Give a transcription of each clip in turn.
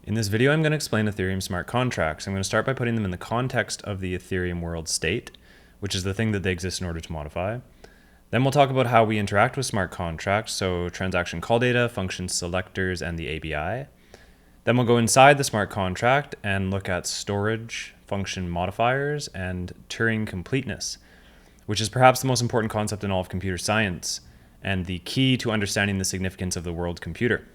In this video, I'm going to explain Ethereum smart contracts. I'm going to start by putting them in the context of the Ethereum world state, which is the thing that they exist in order to modify. Then we'll talk about how we interact with smart contracts, so transaction call data, function selectors, and the ABI. Then we'll go inside the smart contract and look at storage, function modifiers, and Turing-completeness, which is perhaps the most important concept in all of computer science, and the key to understanding the significance of the world computer.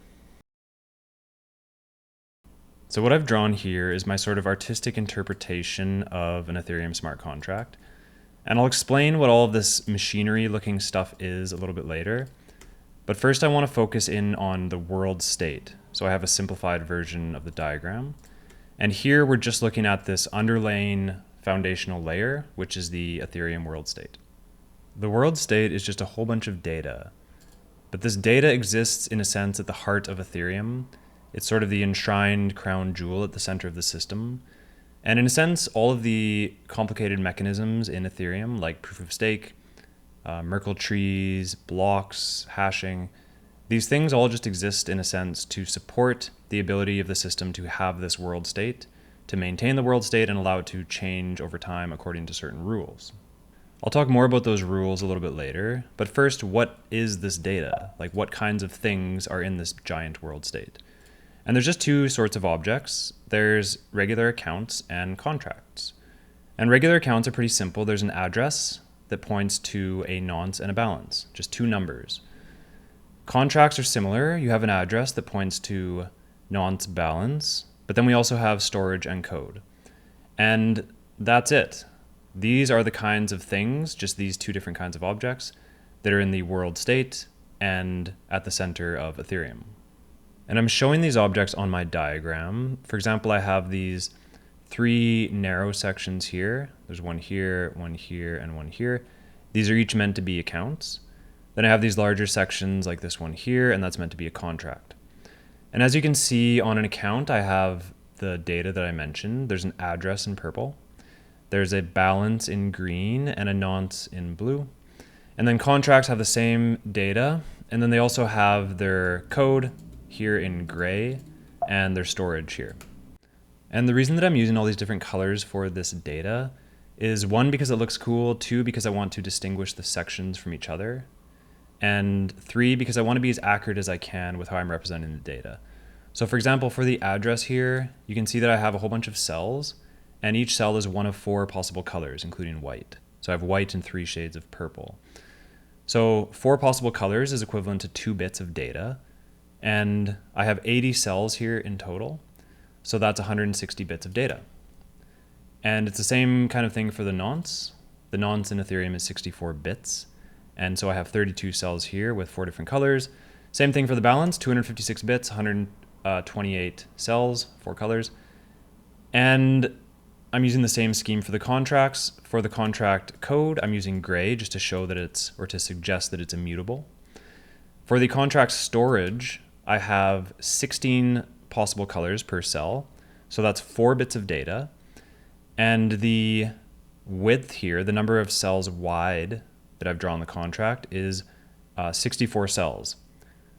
So what I've drawn here is my sort of artistic interpretation of an Ethereum smart contract. And I'll explain what all of this machinery looking stuff is a little bit later. But first I want to focus in on the world state. So I have a simplified version of the diagram. And here we're just looking at this underlying foundational layer, which is the Ethereum world state. The world state is just a whole bunch of data. But this data exists in a sense at the heart of Ethereum. It's sort of the enshrined crown jewel at the center of the system. And in a sense, all of the complicated mechanisms in Ethereum, like proof of stake, Merkle trees, blocks, hashing, these things all just exist in a sense to support the ability of the system to have this world state, to maintain the world state and allow it to change over time according to certain rules. I'll talk more about those rules a little bit later, but first, what is this data? Like, what kinds of things are in this giant world state? And there's just two sorts of objects. There's regular accounts and contracts. And regular accounts are pretty simple. There's an address that points to a nonce and a balance, just two numbers. Contracts are similar. You have an address that points to nonce, balance, but then we also have storage and code. And that's it. These are the kinds of things, just these two different kinds of objects, that are in the world state and at the center of Ethereum. And I'm showing these objects on my diagram. For example, I have these three narrow sections here. There's one here, and one here. These are each meant to be accounts. Then I have these larger sections like this one here, and that's meant to be a contract. And as you can see on an account, I have the data that I mentioned. There's an address in purple. There's a balance in green and a nonce in blue. And then contracts have the same data, and then they also have their code here in gray and their storage here. And the reason that I'm using all these different colors for this data is one, because it looks cool, two, because I want to distinguish the sections from each other, and three, because I want to be as accurate as I can with how I'm representing the data. So for example, for the address here, you can see that I have a whole bunch of cells, and each cell is one of four possible colors, including white. So I have white and three shades of purple. So 4 possible colors is equivalent to 2 bits of data. And I have 80 cells here in total, so that's 160 bits of data. And it's the same kind of thing for the nonce. The nonce in Ethereum is 64 bits, and so I have 32 cells here with 4 different colors. Same thing for the balance, 256 bits, 128 cells, 4 colors. And I'm using the same scheme for the contracts. For the contract code, I'm using gray just to show that or to suggest that it's immutable. For the contract storage, I have 16 possible colors per cell, so that's 4 bits of data. And the width here, the number of cells wide that I've drawn the contract, is 64 cells.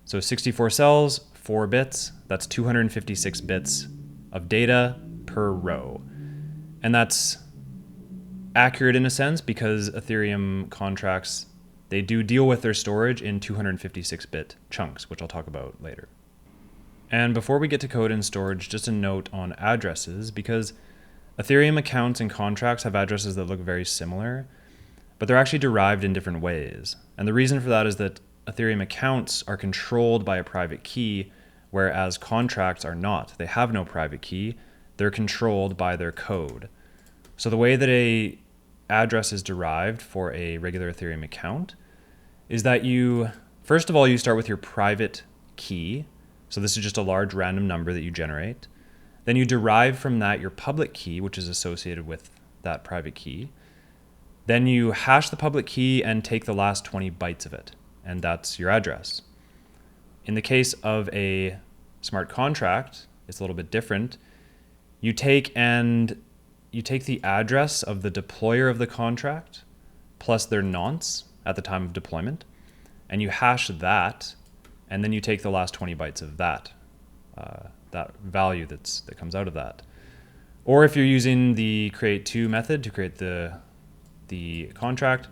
So 64 cells, 4 bits, that's 256 bits of data per row. And that's accurate in a sense because Ethereum contracts, they do deal with their storage in 256-bit chunks, which I'll talk about later. And before we get to code and storage, just a note on addresses, because Ethereum accounts and contracts have addresses that look very similar, but they're actually derived in different ways. And the reason for that is that Ethereum accounts are controlled by a private key, whereas contracts are not. They have no private key. They're controlled by their code. So the way that a address is derived for a regular Ethereum account is that first of all, you start with your private key. So this is just a large random number that you generate. Then you derive from that your public key, which is associated with that private key. Then you hash the public key and take the last 20 bytes of it, and that's your address. In the case of a smart contract, it's a little bit different. You take the address of the deployer of the contract plus their nonce at the time of deployment, and you hash that, and then you take the last 20 bytes of that that value that comes out of that. Or if you're using the create_to method to create the contract,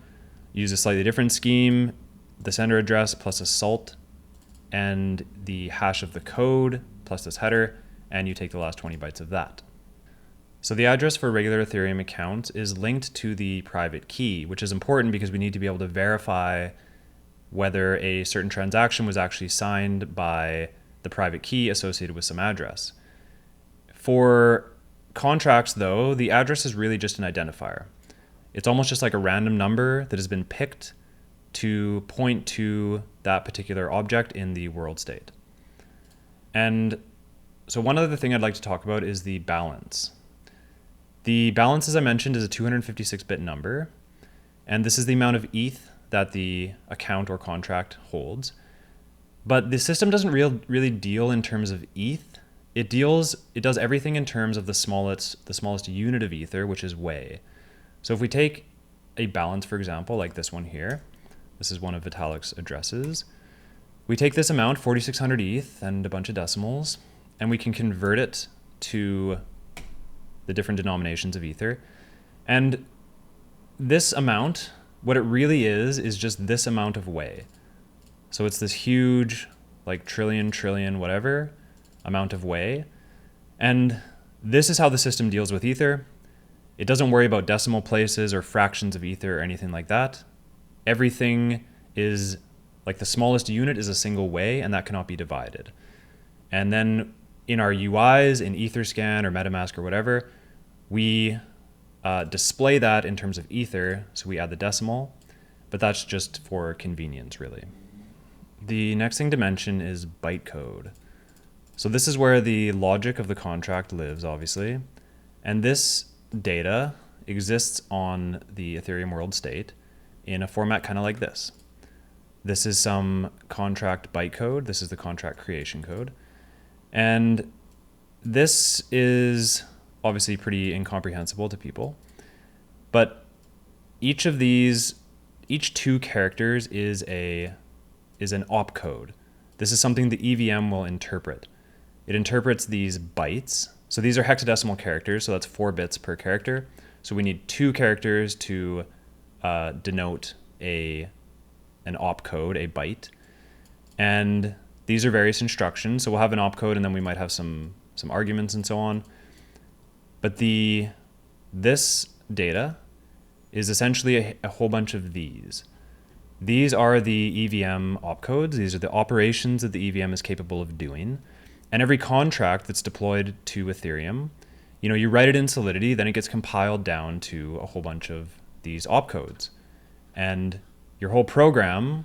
use a slightly different scheme, the sender address plus a salt and the hash of the code plus this header, and you take the last 20 bytes of that. So the address for a regular Ethereum account is linked to the private key, which is important because we need to be able to verify whether a certain transaction was actually signed by the private key associated with some address. For contracts, though, the address is really just an identifier. It's almost just like a random number that has been picked to point to that particular object in the world state. And so one other thing I'd like to talk about is the balance. The balance, as I mentioned, is a 256-bit number, and this is the amount of ETH that the account or contract holds. But the system doesn't really deal in terms of ETH. It does everything in terms of the smallest unit of Ether, which is Wei. So if we take a balance, for example, like this one here, this is one of Vitalik's addresses. We take this amount, 4,600 ETH and a bunch of decimals, and we can convert it to the different denominations of Ether. And this amount, what it really is just this amount of Wei. So it's this huge, like trillion, whatever, amount of Wei. And this is how the system deals with Ether. It doesn't worry about decimal places or fractions of Ether or anything like that. Everything is, like the smallest unit is a single Wei, and that cannot be divided. And then in our UIs, in Etherscan or MetaMask or whatever, we display that in terms of Ether, so we add the decimal, but that's just for convenience, really. The next thing to mention is bytecode. So this is where the logic of the contract lives, obviously, and this data exists on the Ethereum world state in a format kind of like this. This is some contract bytecode. This is the contract creation code. And this is obviously pretty incomprehensible to people. But each two characters is an opcode. This is something the EVM will interpret. It interprets these bytes. So these are hexadecimal characters, so that's 4 bits per character. So we need 2 characters to denote an opcode, a byte. And these are various instructions. So we'll have an opcode, and then we might have some arguments and so on. But this data is essentially a whole bunch of these. These are the EVM opcodes. These are the operations that the EVM is capable of doing. And every contract that's deployed to Ethereum, you write it in Solidity, then it gets compiled down to a whole bunch of these opcodes. And your whole program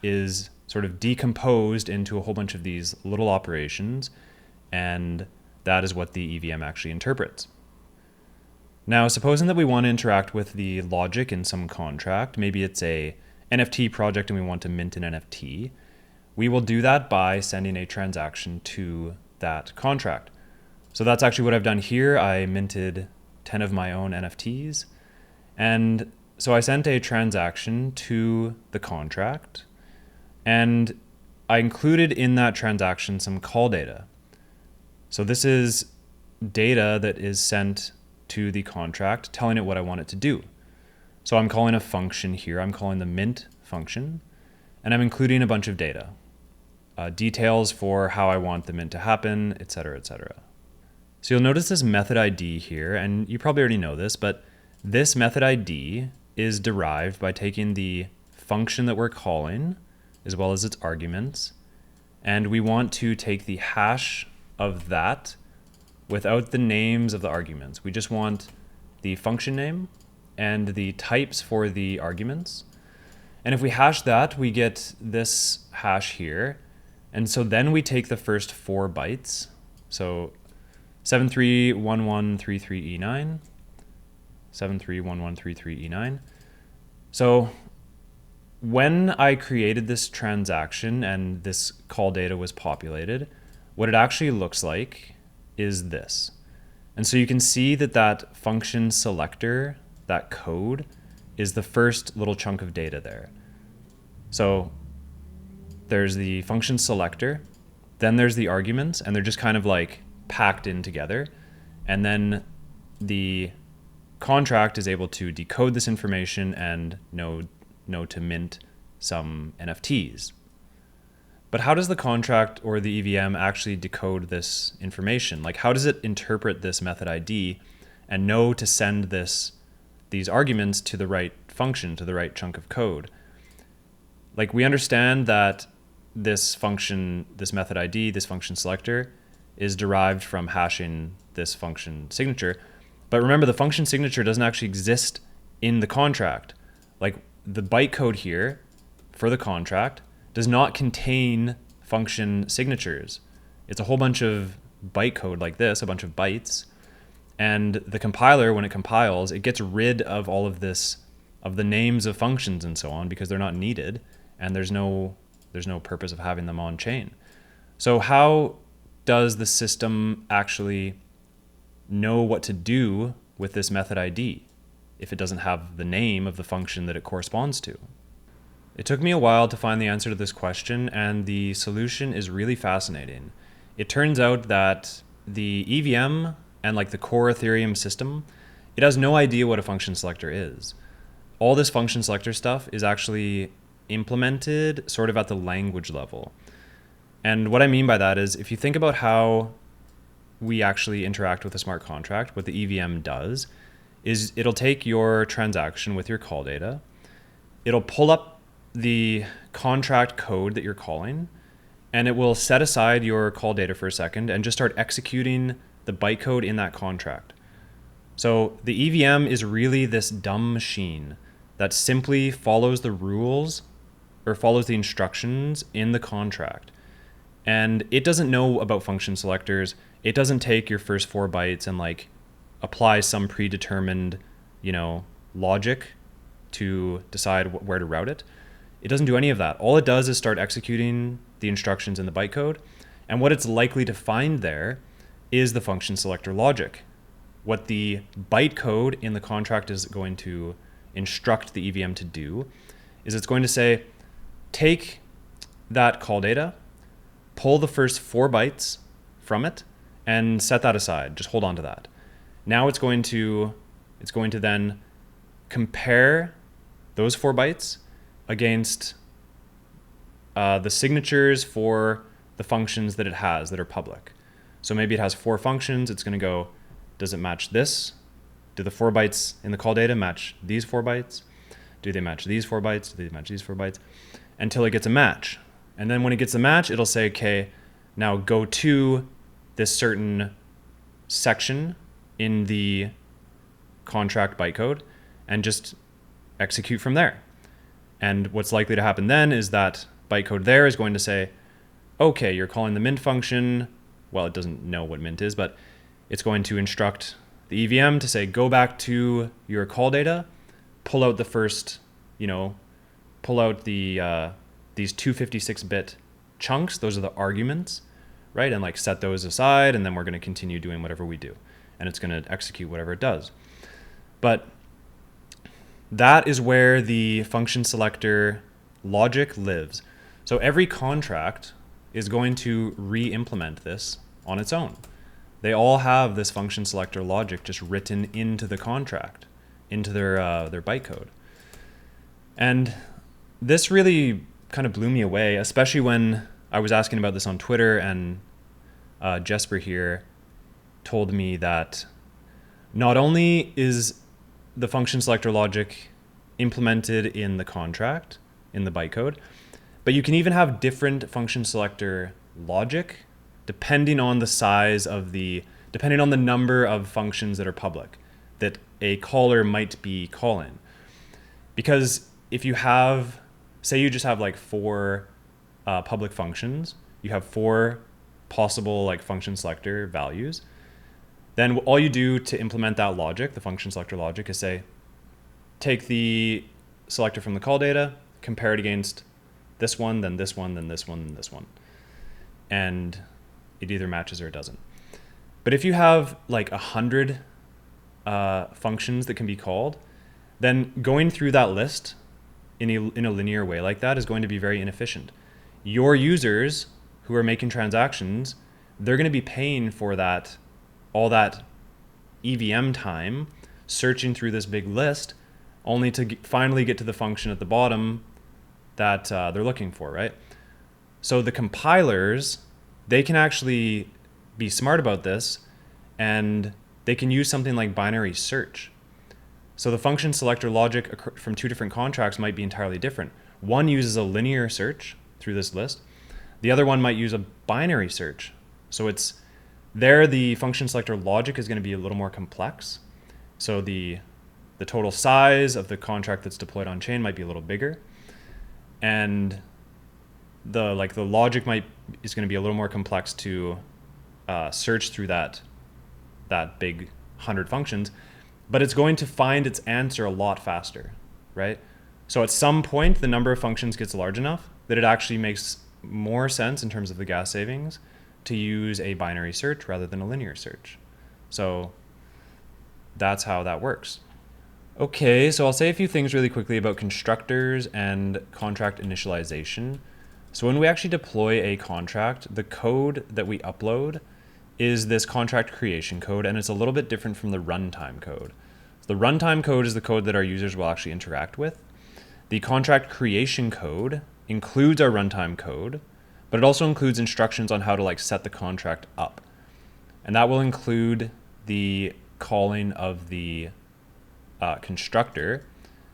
is sort of decomposed into a whole bunch of these little operations, and that is what the EVM actually interprets. Now, supposing that we want to interact with the logic in some contract, maybe it's a NFT project and we want to mint an NFT, we will do that by sending a transaction to that contract. So that's actually what I've done here. I minted 10 of my own NFTs. And so I sent a transaction to the contract, and I included in that transaction some call data. So this is data that is sent to the contract telling it what I want it to do. So I'm calling a function here. I'm calling the mint function, and I'm including a bunch of data. Details for how I want the mint to happen, etc., etc. So you'll notice this method ID here, and you probably already know this, but this method ID is derived by taking the function that we're calling, as well as its arguments, and we want to take the hash of that without the names of the arguments. We just want the function name and the types for the arguments. And if we hash that, we get this hash here. And so then we take the first 4 bytes. So 731133E9, 731133E9. So when I created this transaction and this call data was populated, what it actually looks like is this. And so you can see that that function selector, that code, is the first little chunk of data there. So there's the function selector Then there's the arguments, and they're just kind of like packed in together. And then the contract is able to decode this information and know to mint some NFTs. But how does the contract or the EVM actually decode this information? Like, how does it interpret this method ID and know to send these arguments to the right function, to the right chunk of code? Like, we understand that this function, this method ID, this function selector is derived from hashing this function signature. But remember, the function signature doesn't actually exist in the contract. Like, the bytecode here for the contract does not contain function signatures. It's a whole bunch of bytecode like this, a bunch of bytes. And the compiler, when it compiles, it gets rid of all of this, of the names of functions and so on, because they're not needed, and there's no purpose of having them on chain. So how does the system actually know what to do with this method ID if it doesn't have the name of the function that it corresponds to? It took me a while to find the answer to this question, and the solution is really fascinating. It turns out that the EVM and like the core Ethereum system, it has no idea what a function selector is. All this function selector stuff is actually implemented sort of at the language level. And what I mean by that is, if you think about how we actually interact with a smart contract, what the EVM does is it'll take your transaction with your call data, it'll pull up the contract code that you're calling, and it will set aside your call data for a second and just start executing the bytecode in that contract. So the EVM is really this dumb machine that simply follows the rules or follows the instructions in the contract. And it doesn't know about function selectors. It doesn't take your first 4 bytes and like apply some predetermined, logic to decide where to route it. It doesn't do any of that. All it does is start executing the instructions in the bytecode. And what it's likely to find there is the function selector logic. What the bytecode in the contract is going to instruct the EVM to do is it's going to say, take that call data, pull the first 4 bytes from it, and set that aside. Just hold on to that. Now it's going to then compare those 4 bytes against the signatures for the functions that it has that are public. So maybe it has 4 functions. It's going to go, does it match this? Do the 4 bytes in the call data match these 4 bytes? Do they match these 4 bytes? Do they match these 4 bytes? Until it gets a match. And then when it gets a match, it'll say, okay, now go to this certain section in the contract bytecode and just execute from there. And what's likely to happen then is that bytecode there is going to say, okay, you're calling the mint function. Well, it doesn't know what mint is, but it's going to instruct the EVM to say, go back to your call data, pull out the first, pull out the these 256-bit chunks. Those are the arguments, right? And like set those aside, and then we're going to continue doing whatever we do. And it's going to execute whatever it does. But that is where the function selector logic lives. So every contract is going to re-implement this on its own. They all have this function selector logic just written into the contract, into their bytecode. And this really kind of blew me away, especially when I was asking about this on Twitter, and Jesper here told me that not only is the function selector logic implemented in the contract, in the bytecode, but you can even have different function selector logic depending on the size of depending on the number of functions that are public that a caller might be calling. Because if you have, say you just have like 4 public functions, you have 4 possible like function selector values, then all you do to implement that logic, the function selector logic, is say, take the selector from the call data, compare it against this one, then this one, then this one, then this one. And it either matches or it doesn't. But if you have like 100 functions that can be called, then going through that list in a linear way like that is going to be very inefficient. Your users who are making transactions, they're going to be paying for that, all that EVM time searching through this big list, only to finally get to the function at the bottom that they're looking for, right? So the compilers, they can actually be smart about this, and they can use something like binary search. So the function selector logic from two different contracts might be entirely different. One uses a linear search through this list. The other one might use a binary search. So it's there, the function selector logic is going to be a little more complex. So the total size of the contract that's deployed on chain might be a little bigger, and the logic is going to be a little more complex to search through that big 100 functions, but it's going to find its answer a lot faster, right? So at some point, the number of functions gets large enough that it actually makes more sense in terms of the gas savings to use a binary search rather than a linear search. So that's how that works. Okay, so I'll say a few things really quickly about constructors and contract initialization. So when we actually deploy a contract, the code that we upload is this contract creation code, and it's a little bit different from the runtime code. So the runtime code is the code that our users will actually interact with. The contract creation code includes our runtime code, but it also includes instructions on how to set the contract up. And that will include the calling of the constructor,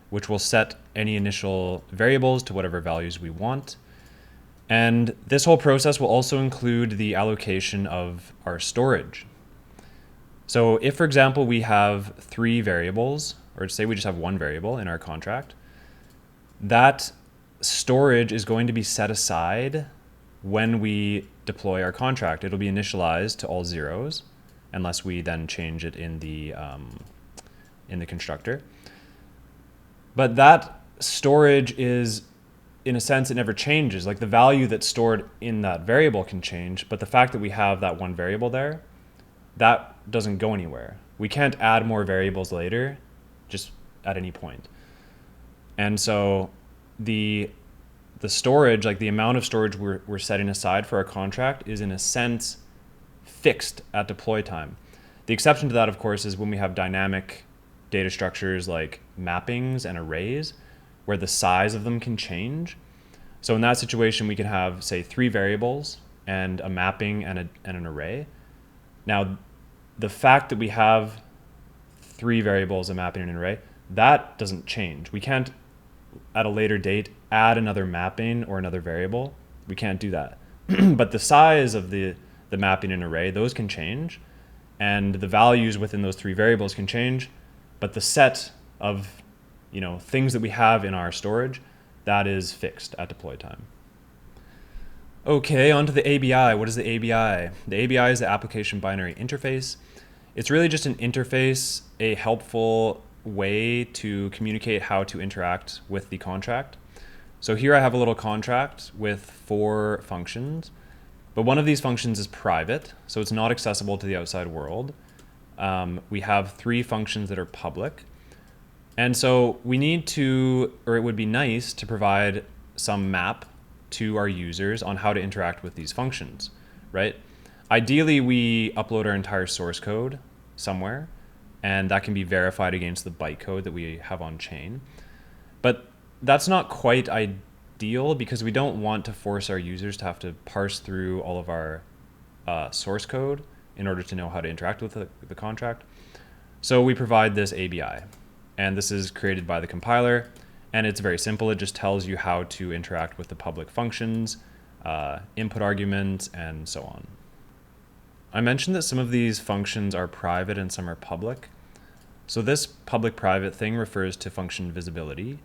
which will set any initial variables to whatever values we want. And this whole process will also include the allocation of our storage. So if, for example, we have 3 variables, or say we just have 1 variable in our contract, that storage is going to be set aside when we deploy our contract. It'll be initialized to all zeros, unless we then change it in the constructor. But that storage is, in a sense, it never changes. Like the value that's stored in that variable can change, but the fact that we have that 1 variable there, that doesn't go anywhere. We can't add more variables later, just at any point. And so the storage, the amount of storage we're setting aside for our contract is, in a sense, fixed at deploy time. The exception to that, of course, is when we have dynamic data structures like mappings and arrays, where the size of them can change. So in that situation, we can have, say, 3 variables and a mapping and an array. Now, the fact that we have 3 variables, a mapping, and an array, that doesn't change. We can't, at a later date, add another mapping or another variable. We can't do that. But the size of the mapping and array, those can change, and the values within those 3 variables can change, but the set of things that we have in our storage, that is fixed at deploy time. Okay, on to the ABI. What is the ABI? The ABI is the application binary interface. It's really just an interface, a helpful way to communicate how to interact with the contract. So here I have a little contract with 4 functions, but one of these functions is private, so it's not accessible to the outside world. We have 3 functions that are public. And so we need to, or it would be nice to provide some map to our users on how to interact with these functions, right? Ideally, we upload our entire source code somewhere, and that can be verified against the bytecode that we have on chain. But that's not quite ideal, because we don't want to force our users to have to parse through all of our source code in order to know how to interact with the contract. So we provide this ABI, and this is created by the compiler, and it's very simple. It just tells you how to interact with the public functions, input arguments, and so on. I mentioned that some of these functions are private and some are public. So this public-private thing refers to function visibility,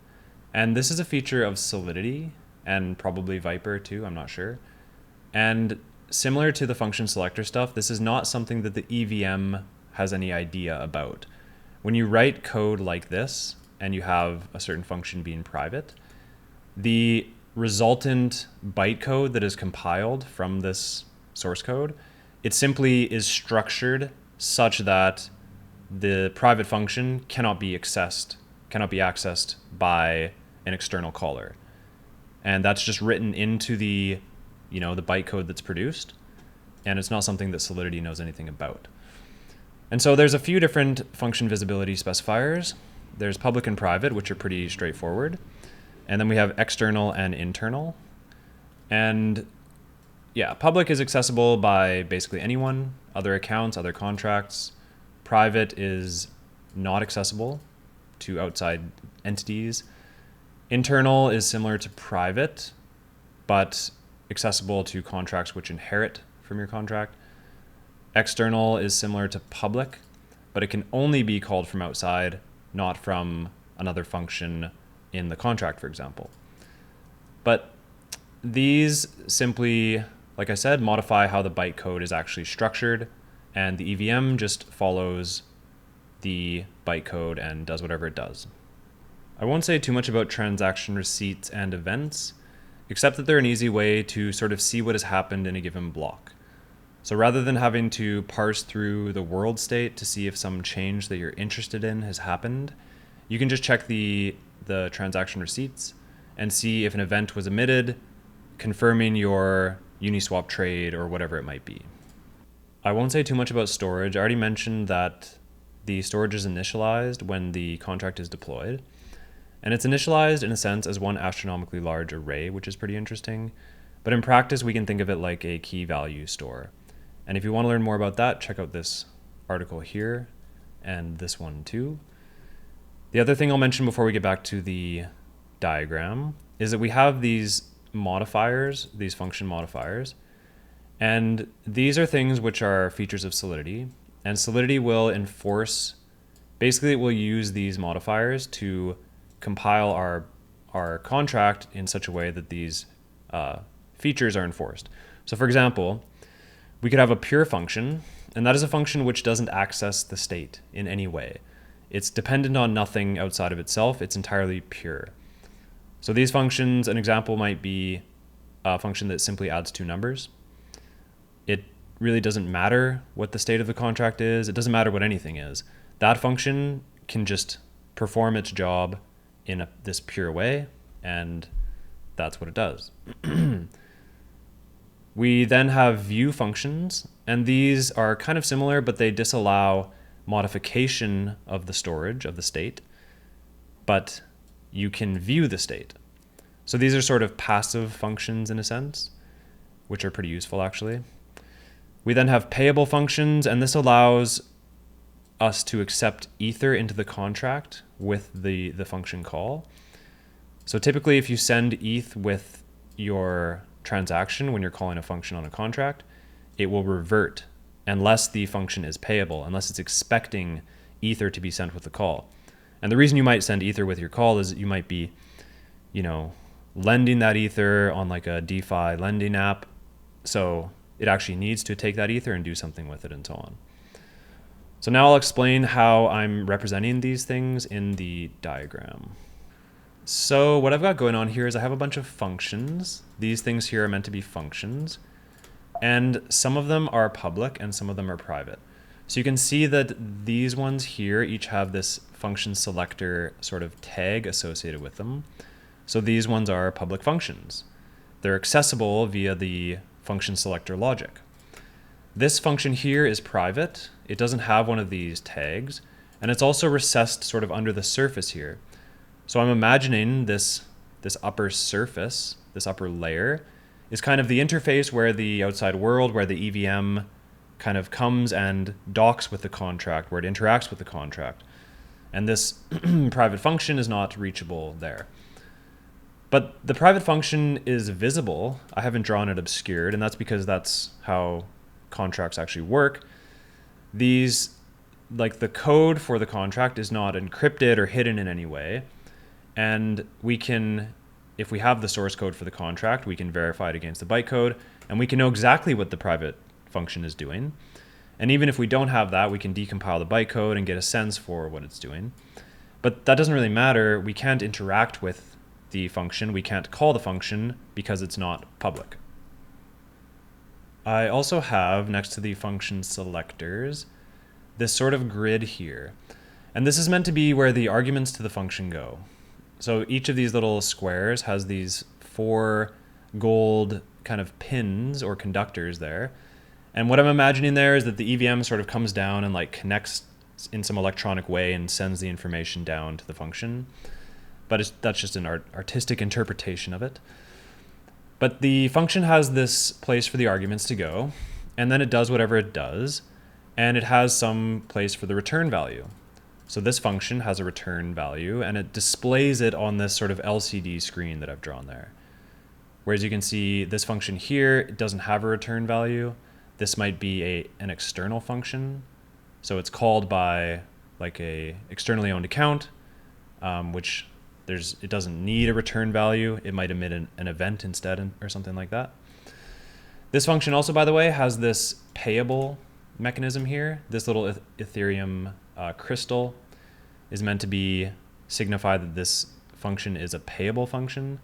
and this is a feature of Solidity and probably Viper too, I'm not sure. And similar to the function selector stuff, this is not something that the EVM has any idea about. When you write code like this and you have a certain function being private, the resultant bytecode that is compiled from this source code, it simply is structured such that the private function cannot be accessed by an external caller. And that's just written into the the bytecode that's produced, and it's not something that Solidity knows anything about. And so there's a few different function visibility specifiers. There's public and private, which are pretty straightforward. And then we have external and internal. And yeah, public is accessible by basically anyone, other accounts, other contracts. Private is not accessible to outside entities. Internal is similar to private, but accessible to contracts which inherit from your contract. External is similar to public, but it can only be called from outside, not from another function in the contract, for example. But these simply, like I said, modify how the bytecode is actually structured, and the EVM just follows the bytecode and does whatever it does. I won't say too much about transaction receipts and events, except that they're an easy way to sort of see what has happened in a given block. So rather than having to parse through the world state to see if some change that you're interested in has happened, you can just check the transaction receipts and see if an event was emitted, confirming your Uniswap trade or whatever it might be. I won't say too much about storage. I already mentioned that the storage is initialized when the contract is deployed. And it's initialized in a sense as one astronomically large array, which is pretty interesting. But in practice, we can think of it like a key value store. And if you want to learn more about that, check out this article here and this one too. The other thing I'll mention before we get back to the diagram is that we have these modifiers, these function modifiers, and these are things which are features of Solidity. And Solidity will enforce, basically it will use these modifiers to compile our contract in such a way that these features are enforced. So for example, we could have a pure function, and that is a function which doesn't access the state in any way. It's dependent on nothing outside of itself. It's entirely pure. So these functions, an example might be a function that simply adds two numbers. It really doesn't matter what the state of the contract is. It doesn't matter what anything is. That function can just perform its job in this pure way, and that's what it does. We then have view functions, and these are kind of similar, but they disallow modification of the storage of the state, but you can view the state. So these are sort of passive functions in a sense, which are pretty useful actually. We then have payable functions, and this allows us to accept Ether into the contract with the function call. So typically if you send ETH with your transaction when you're calling a function on a contract, it will revert unless the function is payable, unless it's expecting Ether to be sent with the call. And the reason you might send Ether with your call is you might be, lending that Ether on like a DeFi lending app. So it actually needs to take that Ether and do something with it and so on. So now I'll explain how I'm representing these things in the diagram. So what I've got going on here is I have a bunch of functions. These things here are meant to be functions. And some of them are public and some of them are private. So you can see that these ones here each have this function selector sort of tag associated with them. So these ones are public functions. They're accessible via the function selector logic. This function here is private. It doesn't have one of these tags, and it's also recessed sort of under the surface here. So I'm imagining this upper surface, this upper layer, is kind of the interface where the outside world, where the EVM kind of comes and docks with the contract, where it interacts with the contract. And this private function is not reachable there. But the private function is visible. I haven't drawn it obscured, and that's because that's how contracts actually work. These, like the code for the contract is not encrypted or hidden in any way. And we can, if we have the source code for the contract, we can verify it against the bytecode, and we can know exactly what the private function is doing. And even if we don't have that, we can decompile the bytecode and get a sense for what it's doing. But that doesn't really matter. We can't interact with the function. We can't call the function because it's not public. I also have, next to the function selectors, this sort of grid here. And this is meant to be where the arguments to the function go. So each of these little squares has these 4 gold kind of pins or conductors there. And what I'm imagining there is that the EVM sort of comes down and like connects in some electronic way and sends the information down to the function. But that's just an artistic interpretation of it. But the function has this place for the arguments to go, and then it does whatever it does, and it has some place for the return value. So this function has a return value, and it displays it on this sort of LCD screen that I've drawn there. Whereas you can see this function here, it doesn't have a return value. This might be an external function. So it's called by like a externally owned account, which it doesn't need a return value. It might emit an event instead or something like that. This function also, by the way, has this payable mechanism here. This little Ethereum crystal is meant to signify that this function is a payable function.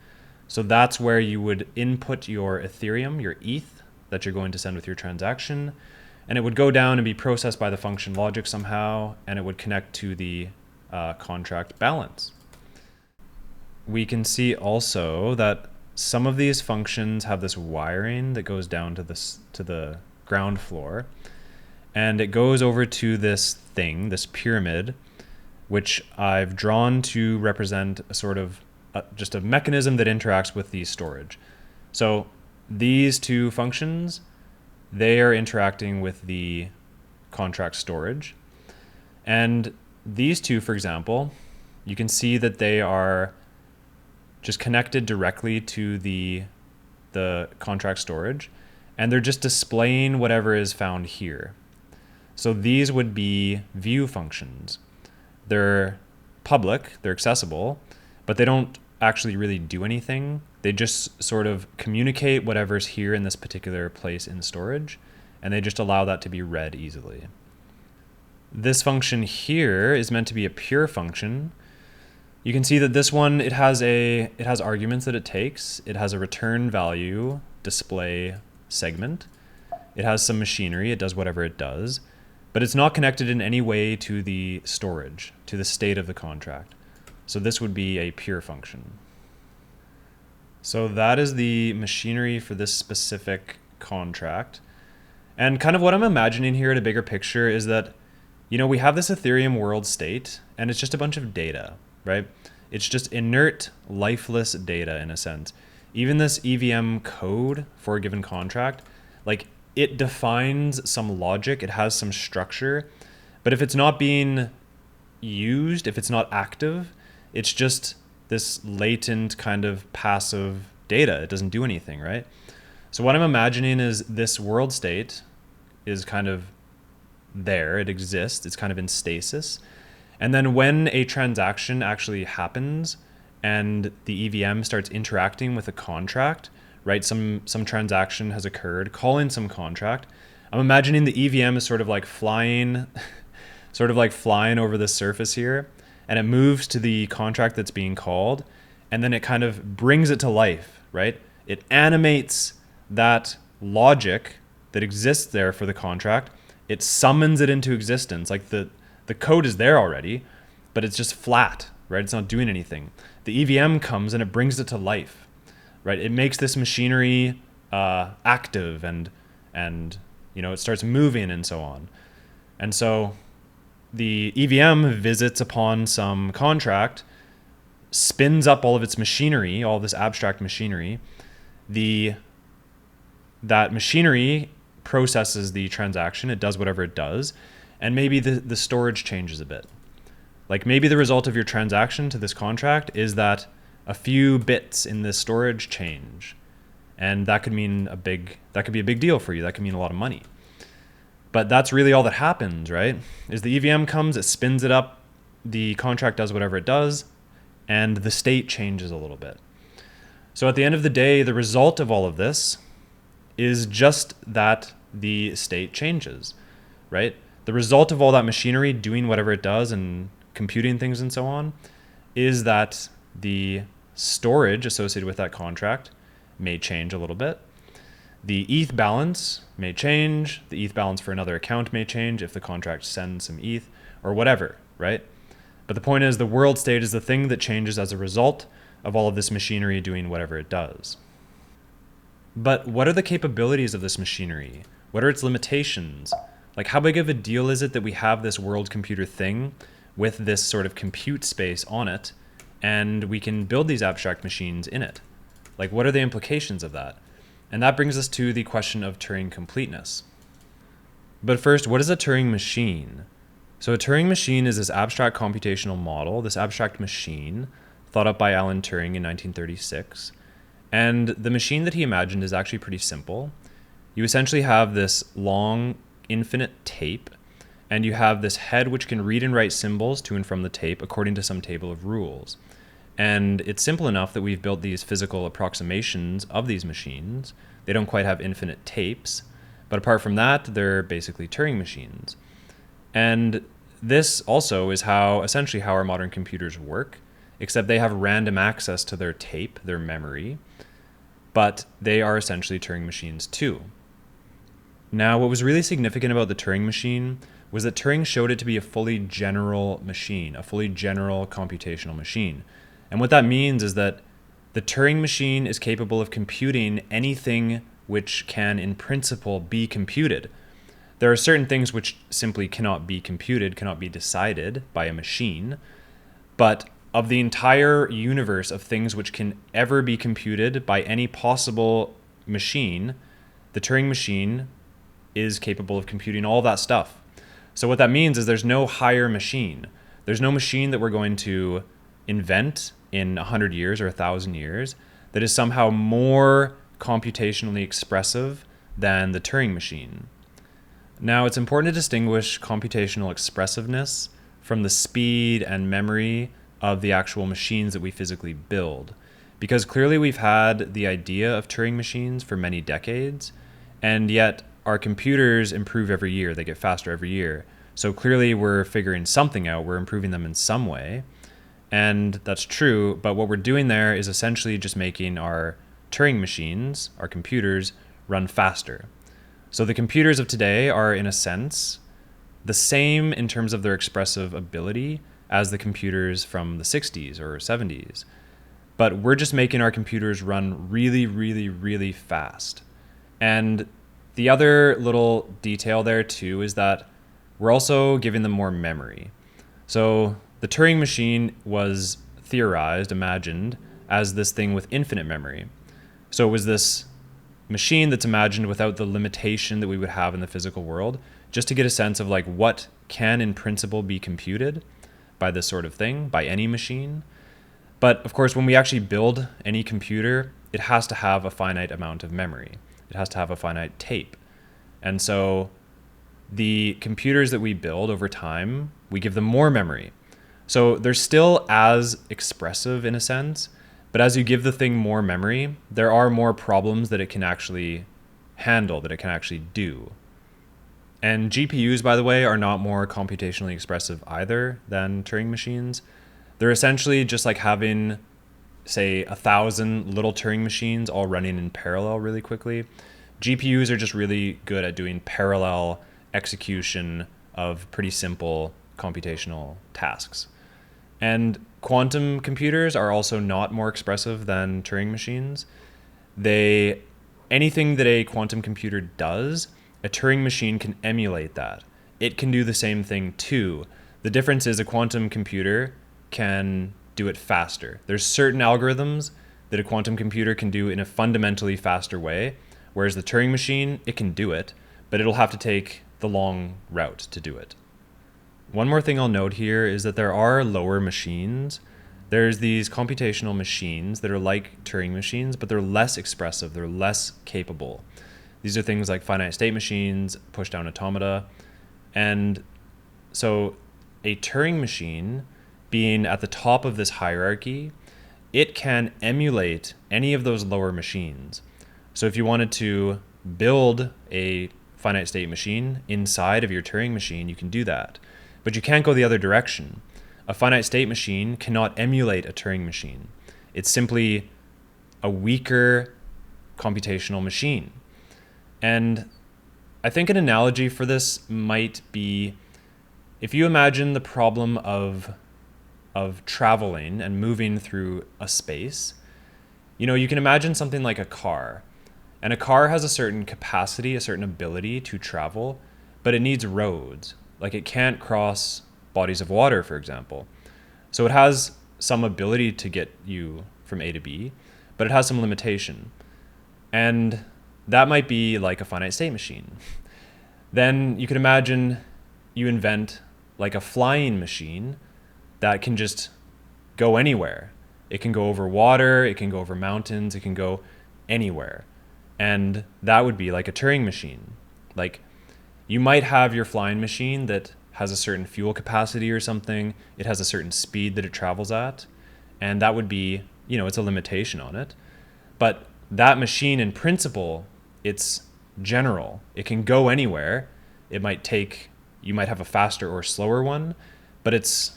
So that's where you would input your Ethereum, your ETH, that you're going to send with your transaction, and it would go down and be processed by the function logic somehow, and it would connect to the contract balance. We can see also that some of these functions have this wiring that goes down to the ground floor, and it goes over to this thing, this pyramid, which I've drawn to represent a sort of just a mechanism that interacts with the storage. So these two functions, they are interacting with the contract storage. And these two, for example, you can see that they are just connected directly to the contract storage, and they're just displaying whatever is found here. So these would be view functions. They're public, they're accessible, but they don't actually really do anything. They just sort of communicate whatever's here in this particular place in storage, and they just allow that to be read easily. This function here is meant to be a pure function. You can see that this one, it has arguments that it takes. It has a return value display segment. It has some machinery. It does whatever it does, but it's not connected in any way to the storage, to the state of the contract. So this would be a pure function. So that is the machinery for this specific contract. And kind of what I'm imagining here at a bigger picture is that, we have this Ethereum world state, and it's just a bunch of data, right? It's just inert, lifeless data in a sense. Even this EVM code for a given contract, like it defines some logic, it has some structure, but if it's not being used, if it's not active, it's just this latent kind of passive data. It doesn't do anything, right? So what I'm imagining is this world state is kind of there, it exists, it's kind of in stasis. And then when a transaction actually happens and the EVM starts interacting with a contract, right? Some transaction has occurred, calling some contract. I'm imagining the EVM is sort of like flying over the surface here, and it moves to the contract that's being called, and then it kind of brings it to life, right? It animates that logic that exists there for the contract. It summons it into existence. Like the code is there already, but it's just flat, right? It's not doing anything. The EVM comes and it brings it to life, right? It makes this machinery active and it starts moving and so on. And so the EVM visits upon some contract, spins up all of its machinery, all this abstract machinery. That machinery processes the transaction, it does whatever it does, and maybe the storage changes a bit. Like maybe the result of your transaction to this contract is that a few bits in this storage change, and that could be a big deal for you. That could mean a lot of money. But that's really all that happens, right? Is the EVM comes, it spins it up, the contract does whatever it does, and the state changes a little bit. So at the end of the day, the result of all of this is just that the state changes, right? The result of all that machinery doing whatever it does and computing things and so on is that the storage associated with that contract may change a little bit. The ETH balance may change. The ETH balance for another account may change if the contract sends some ETH or whatever, right? But the point is the world state is the thing that changes as a result of all of this machinery doing whatever it does. But what are the capabilities of this machinery? What are its limitations? Like, how big of a deal is it that we have this world computer thing with this sort of compute space on it, and we can build these abstract machines in it? Like, what are the implications of that? And that brings us to the question of Turing-completeness. But first, what is a Turing machine? So a Turing machine is this abstract computational model, this abstract machine, thought up by Alan Turing in 1936. And the machine that he imagined is actually pretty simple. You essentially have this long, infinite tape, and you have this head which can read and write symbols to and from the tape according to some table of rules. And it's simple enough that we've built these physical approximations of these machines. They don't quite have infinite tapes, but apart from that, they're basically Turing machines. And this also is essentially how our modern computers work, except they have random access to their tape, their memory, but they are essentially Turing machines too. Now, what was really significant about the Turing machine was that Turing showed it to be a fully general machine, a fully general computational machine. And what that means is that the Turing machine is capable of computing anything which can, in principle, be computed. There are certain things which simply cannot be computed, cannot be decided by a machine, but of the entire universe of things which can ever be computed by any possible machine, the Turing machine is capable of computing all that stuff. So what that means is there's no higher machine. There's no machine that we're going to invent in 100 years or 1,000 years that is somehow more computationally expressive than the Turing machine. Now, it's important to distinguish computational expressiveness from the speed and memory of the actual machines that we physically build. Because clearly we've had the idea of Turing machines for many decades, and yet our computers improve every year. They get faster every year. So clearly we're figuring something out. We're improving them in some way. And that's true, but what we're doing there is essentially just making our Turing machines, our computers, run faster. So the computers of today are, in a sense, the same in terms of their expressive ability as the computers from the 60s or 70s. But we're just making our computers run really, really, really fast. And the other little detail there too is that we're also giving them more memory. So the Turing machine was theorized, imagined, as this thing with infinite memory. So it was this machine that's imagined without the limitation that we would have in the physical world, just to get a sense of like what can in principle be computed by this sort of thing, by any machine. But of course, when we actually build any computer, it has to have a finite amount of memory. It has to have a finite tape. And so the computers that we build over time, we give them more memory. So they're still as expressive in a sense, but as you give the thing more memory, there are more problems that it can actually handle, that it can actually do. And GPUs, by the way, are not more computationally expressive either than Turing machines. They're essentially just like having, say, 1,000 little Turing machines all running in parallel really quickly. GPUs are just really good at doing parallel execution of pretty simple computational tasks. And quantum computers are also not more expressive than Turing machines. Anything that a quantum computer does, a Turing machine can emulate that. It can do the same thing too. The difference is a quantum computer can do it faster. There's certain algorithms that a quantum computer can do in a fundamentally faster way, whereas the Turing machine, it can do it, but it'll have to take the long route to do it. One more thing I'll note here is that there are lower machines. There's these computational machines that are like Turing machines, but they're less expressive, they're less capable. These are things like finite state machines, push-down automata. And so a Turing machine, being at the top of this hierarchy, it can emulate any of those lower machines. So if you wanted to build a finite state machine inside of your Turing machine, you can do that. But you can't go the other direction. A finite state machine cannot emulate a Turing machine. It's simply a weaker computational machine. And I think an analogy for this might be, if you imagine the problem of traveling and moving through a space, you can imagine something like a car. And a car has a certain capacity, a certain ability to travel, but it needs roads. Like it can't cross bodies of water, for example. So it has some ability to get you from A to B, but it has some limitation. And that might be like a finite state machine. Then you could imagine you invent like a flying machine that can just go anywhere. It can go over water, it can go over mountains, it can go anywhere. And that would be like a Turing machine. Like you might have your flying machine that has a certain fuel capacity or something. It has a certain speed that it travels at. And that would be, it's a limitation on it. But that machine in principle, it's general. It can go anywhere. You might have a faster or slower one, but it's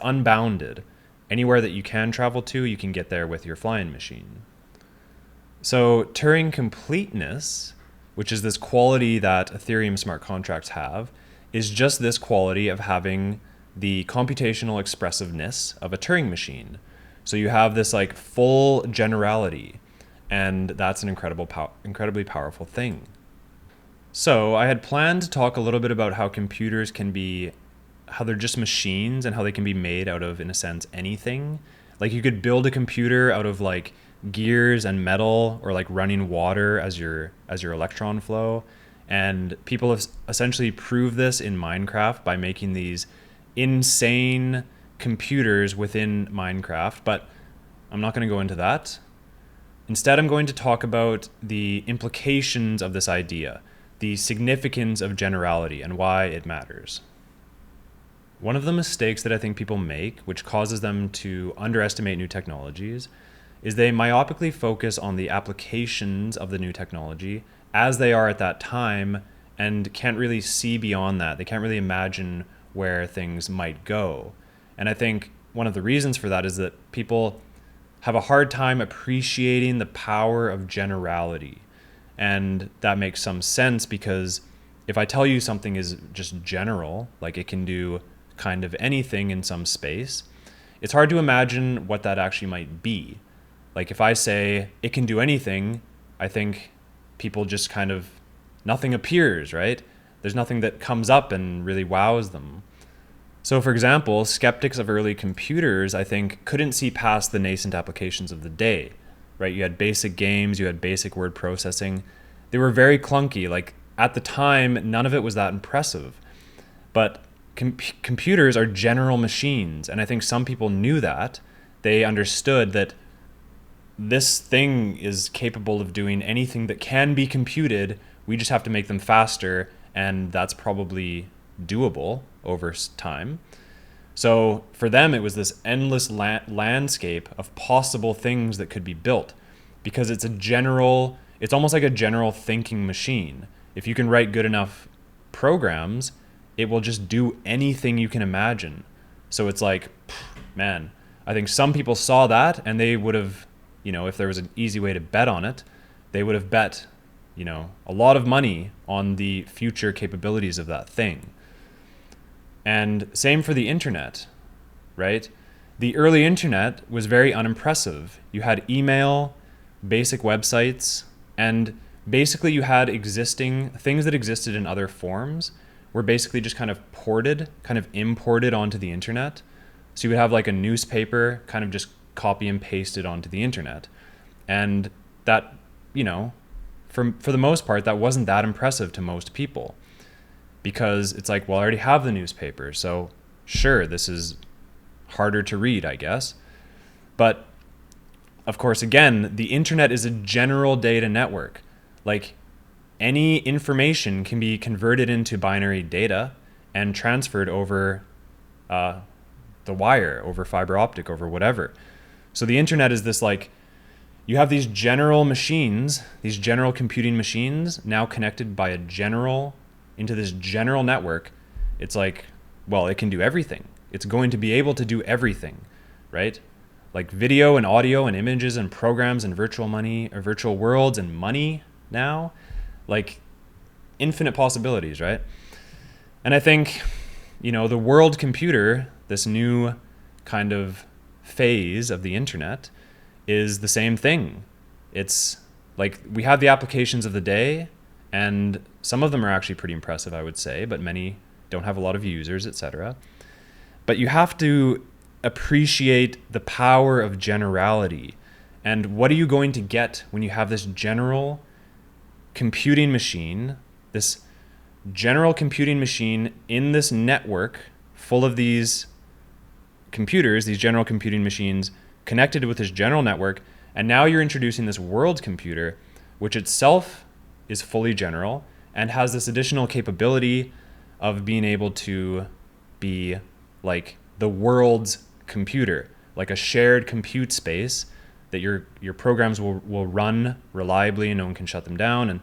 unbounded. Anywhere that you can travel to, you can get there with your flying machine. So Turing-completeness, which is this quality that Ethereum smart contracts have, is just this quality of having the computational expressiveness of a Turing machine. So you have this like full generality, and that's an incredibly powerful thing. So I had planned to talk a little bit about how computers how they're just machines and how they can be made out of, in a sense, anything. Like you could build a computer out of like gears and metal, or like running water as your electron flow. And people have essentially proved this in Minecraft by making these insane computers within Minecraft, but I'm not going to go into that. Instead, I'm going to talk about the implications of this idea, the significance of generality, and why it matters. One of the mistakes that I think people make, which causes them to underestimate new technologies, is they myopically focus on the applications of the new technology as they are at that time and can't really see beyond that. They can't really imagine where things might go. And I think one of the reasons for that is that people have a hard time appreciating the power of generality. And that makes some sense, because if I tell you something is just general, like it can do kind of anything in some space, it's hard to imagine what that actually might be. Like if I say it can do anything, I think people just kind of, nothing appears, right? There's nothing that comes up and really wows them. So for example, skeptics of early computers, I think, couldn't see past the nascent applications of the day, right? You had basic games, you had basic word processing. They were very clunky. Like at the time, none of it was that impressive. But computers are general machines. And I think some people knew that. They understood that this thing is capable of doing anything that can be computed. We just have to make them faster, and that's probably doable over time. So for them, it was this endless landscape of possible things that could be built, because it's almost like a general thinking machine. If you can write good enough programs, it will just do anything you can imagine. So it's like, man, I think some people saw that, and they would have, if there was an easy way to bet on it, they would have bet, a lot of money on the future capabilities of that thing. And same for the internet, right? The early internet was very unimpressive. You had email, basic websites, and basically you had existing things that existed in other forms were basically just kind of imported onto the internet. So you would have like a newspaper kind of just copy and pasted onto the internet. And that, for the most part, that wasn't that impressive to most people, because it's like, well, I already have the newspaper, so sure, this is harder to read, I guess. But of course, again, the internet is a general data network. Like any information can be converted into binary data and transferred over the wire, over fiber optic, over whatever. So the internet is this, like, you have these general machines, these general computing machines now connected by into this general network. It's like, well, it can do everything. It's going to be able to do everything, right? Like video and audio and images and programs and virtual money or virtual worlds and money now, like infinite possibilities, right? And I think, the world computer, this new kind of phase of the internet, is the same thing. It's Like, we have the applications of the day, and some of them are actually pretty impressive, I would say, but many don't have a lot of users, etc. But you have to appreciate the power of generality. And what are you going to get when you have this general computing machine, this general computing machine in this network full of these computers, these general computing machines connected with this general network, and now you're introducing this world computer, which itself is fully general and has this additional capability of being able to be like the world's computer, like a shared compute space that your programs will run reliably and no one can shut them down, and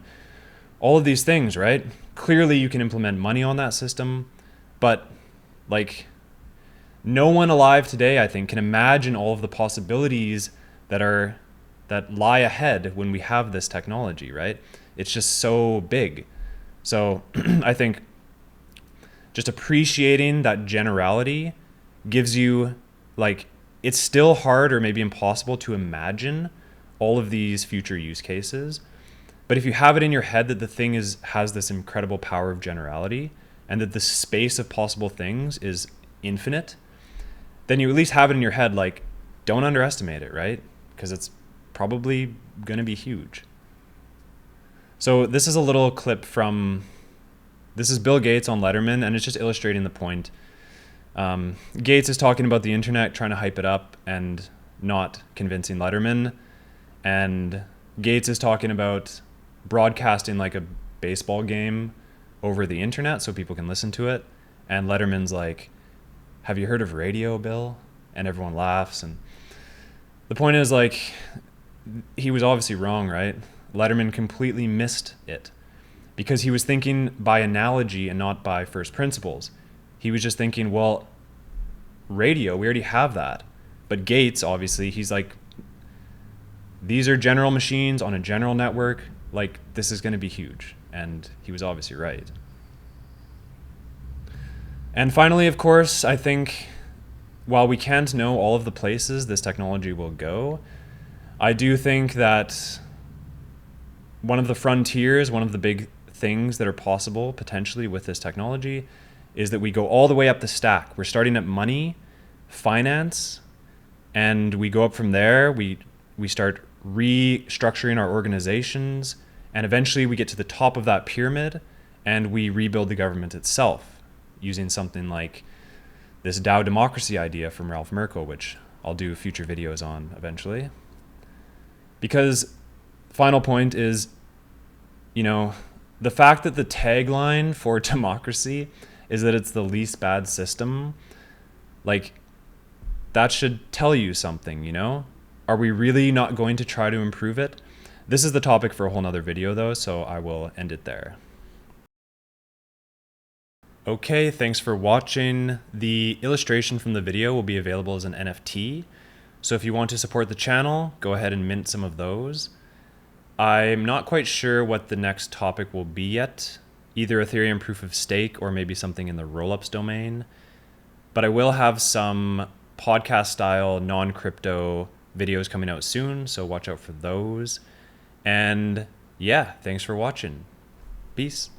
all of these things, right? Clearly you can implement money on that system, but like no one alive today, I think, can imagine all of the possibilities that lie ahead when we have this technology, right? It's just so big. So I think just appreciating that generality gives you, like, it's still hard or maybe impossible to imagine all of these future use cases. But if you have it in your head that the thing has this incredible power of generality and that the space of possible things is infinite, then you at least have it in your head, like, don't underestimate it, right? Because it's probably going to be huge. So this is a little clip this is Bill Gates on Letterman, and it's just illustrating the point. Gates is talking about the internet, trying to hype it up and not convincing Letterman. And Gates is talking about broadcasting like a baseball game over the internet so people can listen to it. And Letterman's like, have you heard of radio, Bill? And everyone laughs. And the point is, like, he was obviously wrong, right? Letterman completely missed it because he was thinking by analogy and not by first principles. He was just thinking, well, radio, we already have that. But Gates, obviously, he's like, these are general machines on a general network. Like, this is going to be huge. And he was obviously right. And finally, of course, I think while we can't know all of the places this technology will go, I do think that one of the frontiers, one of the big things that are possible potentially with this technology is that we go all the way up the stack. We're starting at money, finance, and we go up from there. We start restructuring our organizations, and eventually we get to the top of that pyramid and we rebuild the government itself using something like this DAO democracy idea from Ralph Merkle, which I'll do future videos on eventually. Because final point is, you know, the fact that the tagline for democracy is that it's the least bad system, like, that should tell you something, you know? Are we really not going to try to improve it? This is the topic for a whole nother video though, so I will end it there. Okay, thanks for watching. The illustration from the video will be available as an NFT. So if you want to support the channel, go ahead and mint some of those. I'm not quite sure what the next topic will be yet, either Ethereum proof of stake or maybe something in the rollups domain. But I will have some podcast style non-crypto videos coming out soon, so watch out for those. And yeah, thanks for watching. Peace.